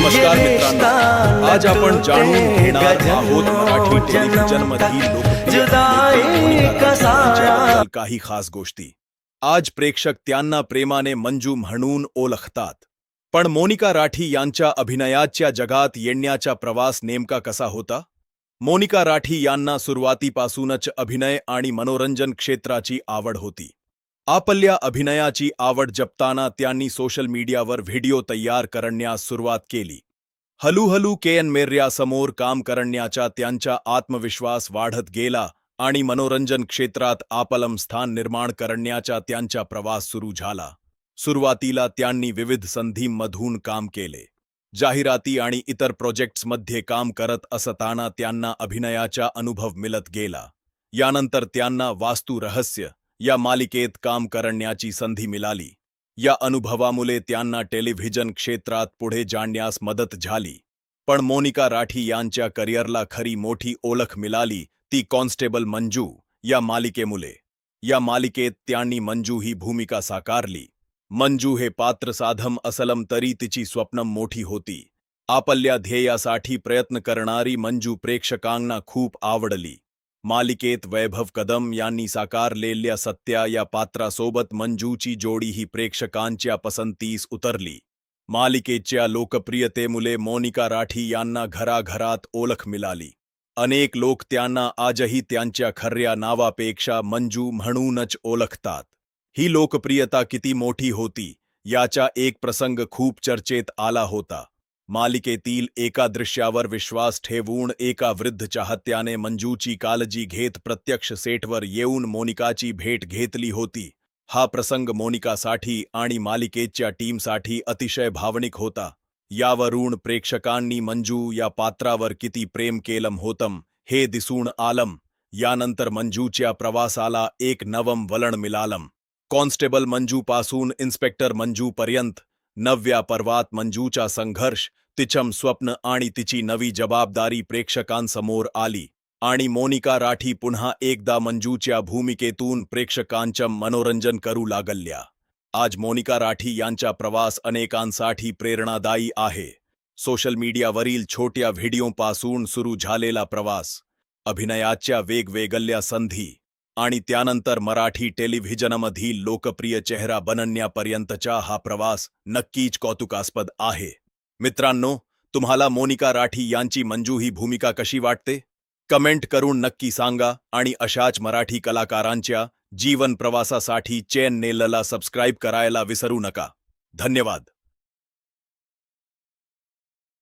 नमस्कार मित्रांनो, आज आपण जाणून घेणार आहोत मराठी टेलिव्हिजन मधील लोकप्रिय अभिनेत्री काही खास गोष्टी। आज प्रेक्षक त्यांना प्रेमाने मंजू म्हणून ओळखतात, पण मोनिका राठी यांच्या अभिनयाच्या जगात येण्याचा प्रवास नेमका कसा होता? मोनिका राठी यांना सुरुवातीपासूनच अभिनय आणि मनोरंजन क्षेत्राची आवड होती। आपल्या अभिनयाची आवड जपताना त्यांनी सोशल मीडियावर व्हिडिओ तयार करण्यास सुरुवात केली। हळूहळू कॅमेऱ्यासमोर काम करण्याचा त्यांचा आत्मविश्वास वाढत गेला आणि मनोरंजन क्षेत्रात आपलं स्थान निर्माण करण्याचा त्यांचा प्रवास सुरू झाला। सुरुवातीला त्यांनी विविध संधींमधून काम केले। जाहिराती आणि इतर प्रोजेक्ट्समध्ये काम करत असताना त्यांना अभिनयाचा अनुभव मिळत गेला। यानंतर त्यांना वास्तू रहस्य या मालिकेत काम करण्याची संधी मिळाली। या अनुभवामुळे त्यांना टेलिव्हिजन क्षेत्रात पुढे जाण्यास मदत झाली। पण मोनिका राठी यांच्या करिअरला खरी मोठी ओळख मिळाली ती कॉन्स्टेबल मंजू या मालिकेमुळे। या मालिकेत त्यांनी मंजू ही भूमिका साकारली। मंजू हे पात्र साधम असलं तरी तिची स्वप्न मोठी होती। आपल्या ध्येयासाठी प्रयत्न करणारी मंजू प्रेक्षकांना खूप आवडली। मालिकेत वैभव कदम यांनी साकारलेल्या सत्या या पात्रासोबत मंजूची जोडी ही प्रेक्षकांच्या पसंतीस उतरली। मालिकेच्या लोकप्रियतेमुळे मोनिका राठी यांना घराघरात ओळख मिळाली। अनेक लोक त्यांना आजही त्यांच्या खऱ्या नावापेक्षा मंजू म्हणूनच ओळखतात। ही लोकप्रियता किती मोठी होती याचा एक प्रसंग खूप चर्चेत आला होता। मालिकेतील एका दृश्यावर विश्वास ठेवून एका वृद्ध चाहत्याने मंजूची काळजी घेत प्रत्यक्ष सेटवर येऊन मोनिकाची भेट घेतली होती। हा प्रसंग मोनिकासाठी आणि मालिकेच्या टीमसाठी अतिशय भावनिक होता। यावरून प्रेक्षकांनी मंजू या पात्रावर किती प्रेम केलं होतं हे दिसून आलं। यानंतर मंजूच्या प्रवासाला एक नवं वळण मिळालं। कॉन्स्टेबल मंजूपासून इन्स्पेक्टर मंजूपर्यंत नव्या पर्वात मंजूचा संघर्ष, तिचं स्वप्न आणि तिची नवी जबाबदारी प्रेक्षकांसमोर आली आणि मोनिका राठी पुन्हा एकदा मंजूच्या भूमिकेतून प्रेक्षकांचं मनोरंजन करू लागल्या। आज मोनिका राठी यांचा प्रवास अनेकांसाठी प्रेरणादायी आहे। सोशल मीडियावरील छोट्या व्हिडिओपासून सुरू झालेला प्रवास, अभिनयाच्या वेगवेगळ्या संधी आणि त्यानंतर मराठी टेलिव्हिजनमधील लोकप्रिय चेहरा बनण्यापर्यंतचा हा प्रवास नक्कीच कौतुकास्पद आहे। मित्रांनो, तुम्हाला मोनिका राठी यांची मंजू ही भूमिका कशी वाटते? कमेंट करून नक्की सांगा आणि अशाच मराठी कलाकारांच्या जीवन प्रवासासाठी चॅनेलला सबस्क्राईब करायला विसरू नका। धन्यवाद।